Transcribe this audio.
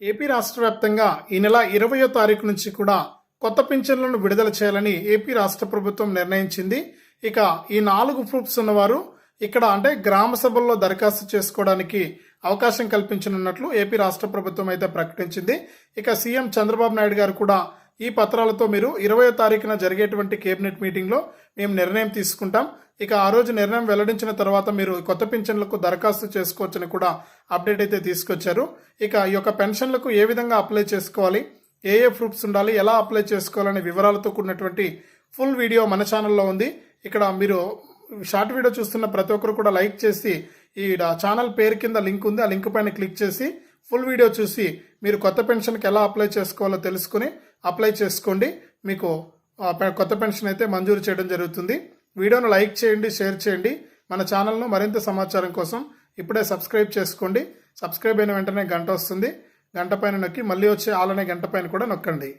AP రాష్ట్ర వ్యాప్తంగా ఈ నెల 20వ తారీఖు నుంచి కూడా కొత్త పింఛన్లను విడుదల చేయాలని ఏపీ రాష్ట్ర ప్రభుత్వం నిర్ణయించింది. ఇక ఈ 4 ప్రూఫ్స్ ఉన్నవారు ఇక్కడ అంటే గ్రామ సభల్లో దరఖాస్తు చేసుకోవడానికి అవకాశం కల్పించనున్నట్లు ఏపీ రాష్ట్ర ప్రభుత్వం అయితే ప్రకటించింది. ఇక సీఎం చంద్రబాబు నాయుడు గారు కూడా ఈ పత్రాలతో మీరు 20వ తారీఖున జరిగేటువంటి కేబినెట్ మీటింగ్లో మేము నిర్ణయం తీసుకుంటాం, ఇక ఆ రోజు నిర్ణయం వెల్లడించిన తర్వాత మీరు కొత్త పింఛన్లకు దరఖాస్తు చేసుకోవచ్చని కూడా అప్డేట్ అయితే తీసుకొచ్చారు. ఇక ఈ యొక్క పెన్షన్లకు ఏ విధంగా అప్లై చేసుకోవాలి, ఏ ప్రూఫ్స్ ఉండాలి, ఎలా అప్లై చేసుకోవాలనే వివరాలతో కూడినటువంటి ఫుల్ వీడియో మన ఛానల్లో ఉంది. ఇక్కడ మీరు షార్ట్ వీడియో చూస్తున్న ప్రతి ఒక్కరు కూడా లైక్ చేసి ఈ ఛానల్ పేరు కింద లింక్ ఉంది, ఆ లింక్ పైన క్లిక్ చేసి ఫుల్ వీడియో చూసి మీరు కొత్త పెన్షన్కి ఎలా అప్లై చేసుకోవాలో తెలుసుకుని అప్లై చేసుకోండి. మీకు కొత్త పెన్షన్ అయితే మంజూరు చేయడం జరుగుతుంది. వీడియోను లైక్ చేయండి, షేర్ చేయండి. మన ఛానల్ను మరింత సమాచారం కోసం ఇప్పుడే సబ్స్క్రైబ్ చేసుకోండి. సబ్స్క్రైబ్ అయిన వెంటనే గంట వస్తుంది, గంట పైన నొక్కి మళ్ళీ వచ్చే ఆల్ అనే గంట పైన కూడా నొక్కండి.